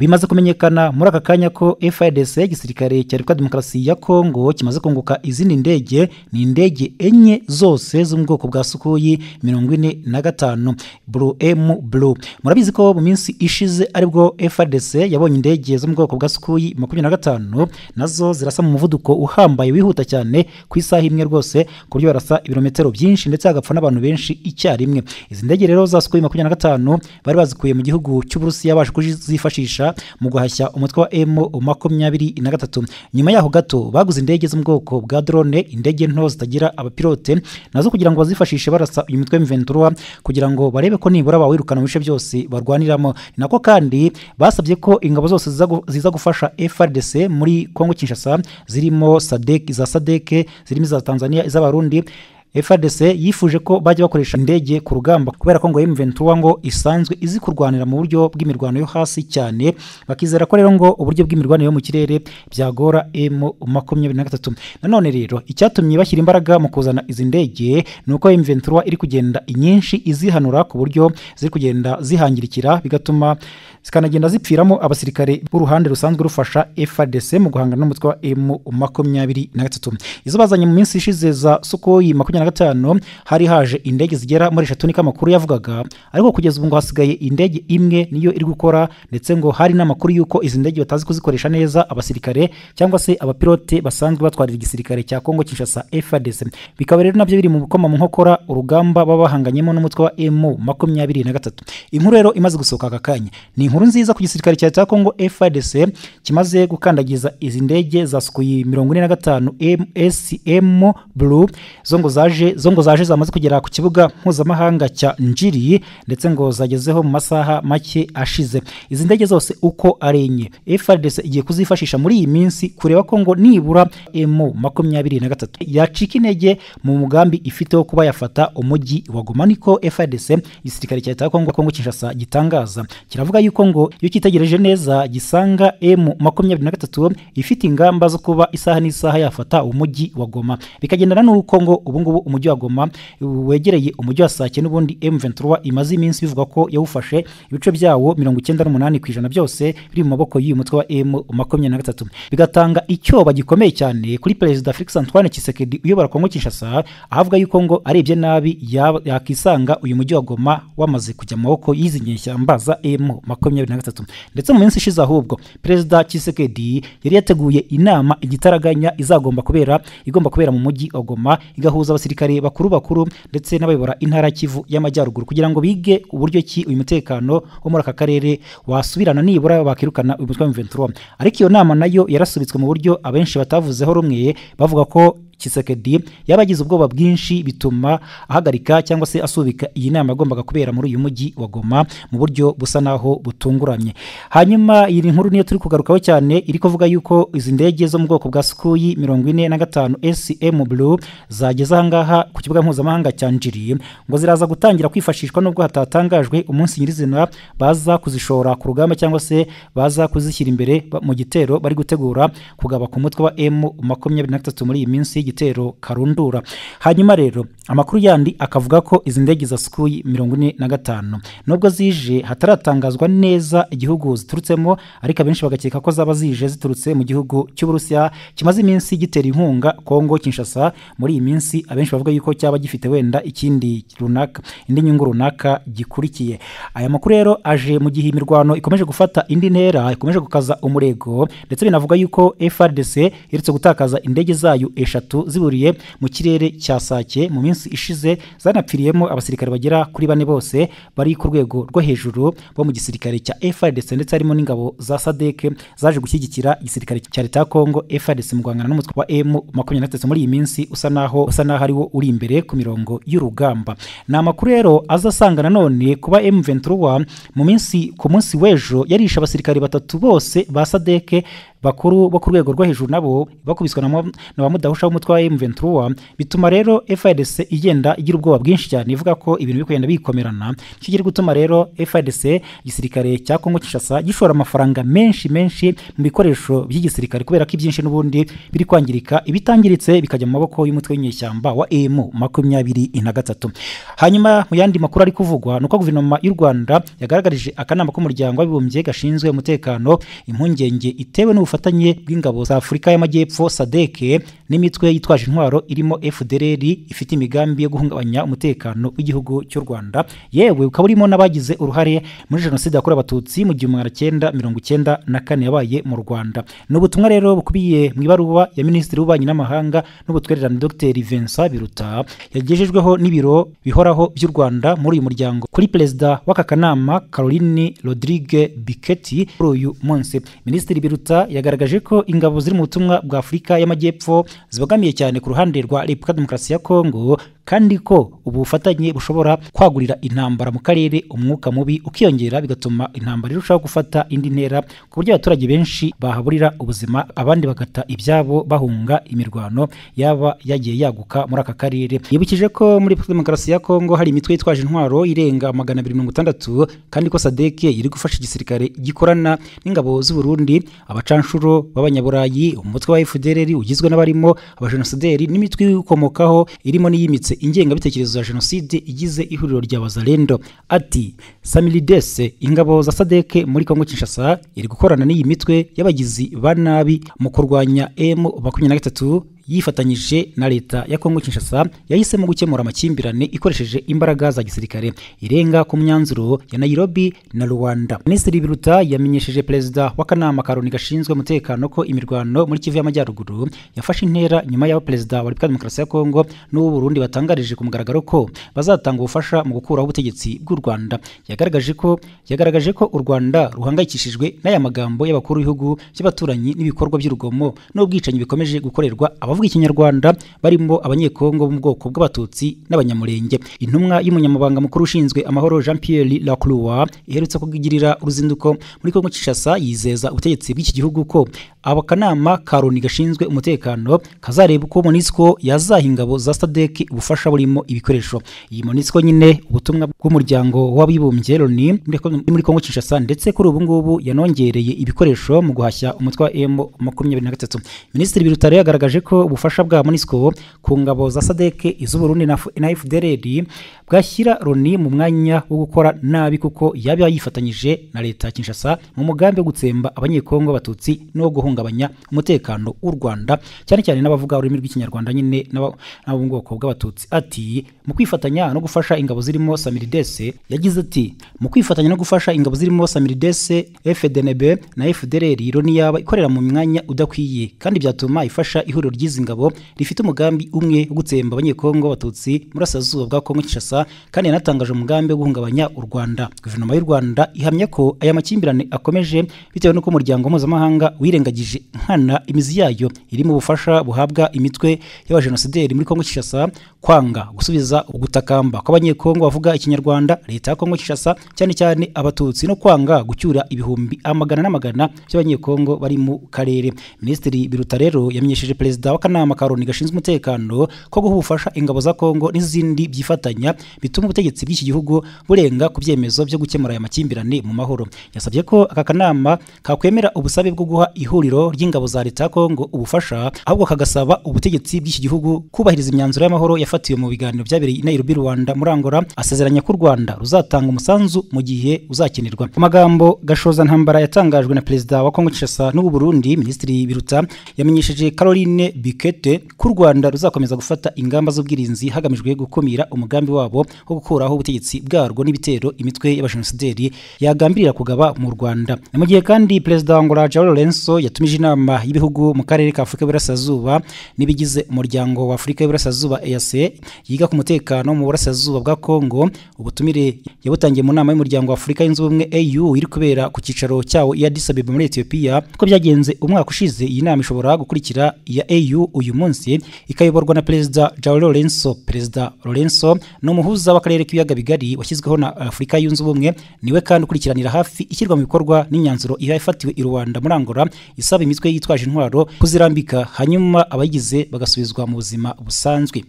bimaze kumenyekana muri aka kanya ko FARDC igisirikare cya Repubulika Demokarasi ya Kongo kimaze kunguka izindi ndege, ni indege enye zose zo mu bwoko bwa Sukhoi 45 Blue. Murabizi ko mu minsi ishize aribwo FARDC yabonye indege zo mu bwoko bwa Sukhoi 25 nazo zirasa mu muvuduko uhambaye wihuta cyane ku isaha imwe rwose, ku buryo barasa ibirometero byinshi ndetse hagapfa n'abantu benshi icyarimwe. Izi ndege rero za Sukhoi 25 bari bazikuye mu gihugu cy'Uburusiya baje kuzifashisha mu guhashya umutwe wa M23. Nyuma yaho gato baguze indege zo mu bwoko bwa drone, indege nto zitagira abapilote, nazo kugira ngo bazifashishe barasa uyu mutwe M23 kugira ngo barebe ko nibura bawirukana mu bice byose barwaniramo. Nako kandi basabye ko ingabo zose ziza gufasha FARDC muri Kongo Kinshasa, zirimo SADC, zirimo za Tanzania, iz'Abarundi. FARDC yifuje ko bajya bakoresha indege ku rugamba kubera ko ngo M23 ngo isanzwe izi kurwanira mu buryo bw'imirwano yo hasi cyane, bakizera ko rero ngo uburyo bw'imirwano yo mu kirere byagora M23. Nanone rero icyatumye bashyira imbaraga mu kuzana izi ndege nuko M23 iri kugenda inyinshi izihanura ku buryo ziri kugenda zihangirikira, bigatuma zikanagenda zipfiramo abasirikare b'uruhande rusanzwe rufasha FARDC mu guhangana n'umutwe wa M23. Izo bazanye mu minsi ishize za Sukhoi 25 hari haje indege zigera muri 3 niko amakuru yavugaga, ariko kugeza ubu ngo hasigaye indege imwe niyo iri gukora, ndetse ngo hari n'amakuru yuko izi ndege batazi kuzikoresha neza abasirikare cyangwa se abapilote basanzwe batwarira igisirikare cya Kongo Kinshasa FARDC. Bikaba rero nabyo biri mu gukoma mu nkokora urugamba baba bahanganyemo n'umutwe wa M23. Inkuru rero imaze gusohoka aka kanya ni inkuru nziza ku gisirikare cya Kongo FARDC kimaze gukandagiza izi ndege za Sukhoi 45 SM Blue zo ngo zaje zamaze kugera ku kibuga mpuzamahanga cya Njiri, ndetse ngo zagezeho mu masaha make ashize. Izi ndege zose uko ari enye FARDC igiye kuzifashisha muri iyi minsi kureba ko ngo nibura M23 yacika intege mu mugambi ifite wo kuba yafata umujyi wa Goma. Niko FARDC igisirikare cya Kongo Kinshasa gitangaza, kiravuga yuko ngo iyo kitegereje neza gisanga M23 ifite ingamba zo kuba isaha n'isaha yafata umujyi wa Goma. Bikagendana n'uko ngo ubungubu umujyi wa Goma wegereye umujyi wa Sake, n'ubundi M23 imaze iminsi bivuga ko yawufashe ibice byawo 98% byose biri mu maboko y'uyu mutwe wa M23. Bigatanga icyoba gikomeye cyane kuri Perezida Felix Antoine Tshisekedi uyobora Kongo Kinshasa, ahavuga yuko ngo arebye nabi yakisanga uyu mujyi wa Goma wamaze kujya mu maboko y'izi nyeshyamba za M23. Ndetse mu minsi ishize ahubwo Perezida Tshisekedi yari yateguye inama igitaraganya igomba kubera mu mujyi wa Goma, igahuza abasirikare bakuru ndetse n'abayobora intara Kivu y'Amajyaruguru kugira ngo bige uburyo ki uyu mutekano wo muri aka karere wasubirana nibura bakirukana uyu mutwe wa M23. Ariko iyo nama nayo yarasubitswe mu buryo abenshi batavuzeho rumwe, bavuga ko Tshisekedi yabagize ubwoba bwinshi bituma ahagarika cyangwa se asubika iyi nama agombaga kubera muri uyu mujyi wa Goma mu buryo busa naho butunguranye. Hanyuma iyi nkuru niyo turi kugarukaho cyane, iri kuvuga yuko izi ndege zo mu bwoko bwa Sukhoi 45 SM Blue zageze ahangaha ku kibuga mpuzamahanga cya Njiri, ngo ziraza gutangira kwifashishwa nubwo hatatangajwe umunsi nyirizina baza kuzishora ku rugamba cyangwa se baza kuzishyira imbere mu gitero bari gutegura kugaba ku mutwe wa M23 muri iyi minsi igitero karundura. Hanyuma rero amakuru yandi akavuga ko izi ndege za Sukhoi 45 nubwo zije hataratangazwa neza igihugu ziturutsemo, ariko abenshi bagakeka ko zaba zije ziturutse mu gihugu cy'Uburusiya kimaze iminsi gitera inkunga Kongo Kinshasa. Muri iyi minsi abenshi bavuga yuko cyaba gifite wenda ikindi runaka, indi nyungu runaka gikurikiye. Aya makuru rero aje mu gihe imirwano ikomeje gufata indi ntera, ikomeje gukaza umurego, ndetse binavuga yuko FARDC iretse gutakaza indege zayo eshatu ziburiye mu kirere cya Sake mu minsi ishize, zanapfiriyemo abasirikare bagera kuri 4 bose bari ku rwego rwo hejuru bo mu gisirikare cya FARDC, ndetse harimo n'ingabo za SADC zaje gushyigikira igisirikare cya leta ya Kongo FARDC mu guhangana n'umutwe wa M23 muri iyi minsi usa naho ari wo uri imbere ku mirongo y'urugamba. Ni amakuru rero azasanga nanone kuba M23 ku munsi w'ejo yarisha abasirikare batatu bose ba SADC bakuru bo ku rwego rwo hejuru nabo bakubiswa na ba mudahusha w'umutwe wa M23, bituma rero FARDC igenda igira ubwoba bwinshi cyane, ivuga ko ibintu biri kugenda bikomerana. Cyo kiri gutuma rero FARDC igisirikare cya Kongo Kinshasa gishora amafaranga menshi mu bikoresho by'igisirikare, kubera ko ibyinshi n'ubundi biri kwangirika, ibitangiritse bikajya mu maboko y'umutwe w'inyeshyamba wa M23. Hanyuma mu yandi makuru ari kuvugwa nuko guverinoma y'u Rwanda yagaragarije akanama k'umuryango w'abibumbye gashinzwe umutekano impungenge itewe n'ubufatanye bw'ingabo za Afurika y'Amajyepfo SADC n'imitwe yitwaje intwaro irimo FDLR ifite imigambi yo guhungabanya umutekano w'igihugu cy'u Rwanda, yewe ukaba urimo n'abagize uruhare muri jenoside yakorewe abatutsi mu 1994 yabaye mu Rwanda. N'ubutumwa rero bukubiye mu ibaruwa ya Minisitiri w'Ububanyi n'Amahanga n'Ubutwererane Dr Vincent Biruta yagejejweho n'ibiro bihoraho by'u Rwanda muri uyu muryango kuri perezida w'aka kanama Caroline Rodrigue Biketi kuri uyu munsi. Minisitiri Biruta yagaragaje ko ingabo ziri mu butumwa bwa Afurika y'Amajyepfo zibogamiye cyane ku ruhande rwa Repubulika Demokarasi ya Kongo, kandi ko ubu bufatanye bushobora kwagurira intambara mu karere, umwuka mubi ukiyongera bigatuma intambara irushaho gufata indi ntera ku buryo abaturage benshi bahaburira ubuzima, abandi bagata ibyabo bahunga imirwano yaba yagiye yaguka muri aka karere. Yibukije ko muri Repubulika Demokarasi ya Kongo hari imitwe yitwaje intwaro irenga 260, kandi ko SADC iri gufasha igisirikare gikorana n'ingabo z'u Burundi, abacanshuro b'abanyaburayi, umutwe wa FDLR ugizwe n'abarimo abajenosideri n'imitwe ikomokaho irimo n'iyimitse ingengabitekerezo ya jenoside igize ihuriro rya Wazalendo. Ati Samilidese, ingabo za SADC muri Kongo Kinshasa iri gukorana n'iyi mitwe y'abagizi ba nabi mu kurwanya M23 yifatanyije na leta ya Kongo Kinshasa yahisemo gukemura amakimbirane ikoresheje imbaraga za gisirikare irenga ku myanzuro ya Nairobi na Rwanda. Minisitiri Biruta yamenyesheje perezida w'akanama Karoni gashinzwe umutekano ko imirwano muri Kivu y'Amajyaruguru yafashe intera nyuma y'aho perezida wa Repubulika Demokarasi ya Kongo n'u Burundi batangarije ku mugaragaro ko bazatanga ubufasha mu gukuraho ubutegetsi bw'u Rwanda. Yagaragaje ko u Rwanda ruhangayikishijwe n'aya magambo y'abakuru b'ibihugu by'abaturanyi n'ibikorwa by'urugomo n'ubwicanyi bikomeje gukorerwa abavuga ikinyarwanda barimo abanyekongo mu bwoko bw'abatutsi n'abanyamurenge. Intumwa y'umunyamabanga mukuru ushinzwe amahoro Jean Pierre Lacroix iherutse kugirira uruzinduko muri Kongo Kinshasa yizeza ubutegetsi bw'iki gihugu ko abakanama Karoni gashinzwe umutekano kazareba uko MONUSCO yazaha ingabo za SADC ubufasha burimo ibikoresho. Iyi MONUSCO nyine ubutumwa bw'umuryango w'abibumbye Loni muri Kongo Kinshasa, ndetse kuri ubu ngubu yanongereye ibikoresho mu guhashya umutwe wa M23. Minisitiri Biruta yagaragaje ko ubufasha bwa MONUSCO ku ngabo za SADC iz'u Burundi na FDLR bwashyira Loni mu mwanya wo gukora nabi, kuko yaba yifatanyije na leta ya Kinshasa mu mugambi wo gutsemba abanyekongo abatutsi no guhungabanya umutekano w'u Rwanda, cyane cyane n'abavuga ururimi rw'ikinyarwanda nyine n'abo mu bwoko bw'abatutsi. Ati mu kwifatanya no gufasha ingabo zirimo Samilidese, yagize ati mu kwifatanya no gufasha ingabo zirimo Samilidese, FDNB na FDLR Loni yaba ikorera mu mwanya udakwiye, kandi byatuma ifasha ihuriro ry'izi ngabo rifite umugambi umwe wo gutsemba abanyekongo abatutsi murasazuba bwa Kongo Kinshasa, kandi yanatangaje umugambi wo guhungabanya u Rwanda. Guverinoma y'u Rwanda ihamya ko aya makimbirane akomeje bitewe n'uko umuryango mpuzamahanga wirengagije nkana imizi yayo iri mu bufasha buhabwa imitwe y'abajenosideri muri Kongo Kinshasa, kwanga gusubiza ugutakamba kw'abanyekongo bavuga ikinyarwanda leta ya Kongo Kinshasa, cyane cyane abatutsi, no kwanga gucyura ibihumbi amagana n'amagana by'abanyekongo bari mu karere. Minisitiri Biruta rero yamenyesheje perezida w'akanama Karoni gashinzwe umutekano ko guha ubufasha ingabo za Kongo n'izindi byifatanya bituma ubutegetsi bw'iki gihugu burenga ku byemezo byo gukemura aya makimbirane mu mahoro. Yasabye ko aka kanama kakwemera ubusabe bwo guha ihuriro ry'ingabo za leta ya Kongo ubufasha, ahubwo kagasaba ubutegetsi bw'iki gihugu kubahiriza imyanzuro y'amahoro yafatiwe mu biganiro byabereye i Nairobi Rwanda muri Angola, asezeranya ko u Rwanda ruzatanga umusanzu mu gihe uzakenerwa. Ku magambo gashoza ntambara yatangajwe na perezida wa Kongo Kinshasa n'u Burundi, Minisitiri Biruta yamenyesheje Caroline Bikete ko u Rwanda ruzakomeza gufata ingamba z'ubwirinzi hagamijwe gukumira umugambi wabo wo gukuraho ubutegetsi bwarwo n'ibitero imitwe y'abajenosideri yagambirira kugaba mu Rwanda. Mu gihe kandi perezida wa Angola João Lourenço yatumije inama y'ibihugu mu karere ka Afurika y'Iburasirazuba n'ibigize umuryango wa Afurika y'Iburasirazuba EAC yiga ku mutekano mu burasirazuba bwa Kongo. Ubutumire yabutangiye mu nama y'umuryango wa Afurika yunze ubumwe AU iri kubera ku cyicaro cyawo i Addis Ababa muri Ethiopia. Ko byagenze umwaka ushize, iyi nama ishobora gukurikira iya AU AU uyu munsi ikayoborwa na Perezida João Lourenço. Perezida Lourenço ni umuhuza w'akarere k'ibiyaga bigari washyizweho na Afurika yunze ubumwe, niwe kandi ukurikiranira hafi ishyirwa mu bikorwa n'imyanzuro ifatiwe i Rwanda muri Angola isaba imitwe yitwaje intwaro kuzirambika hanyuma abayigize bagasubizwa mu buzima busanzwe.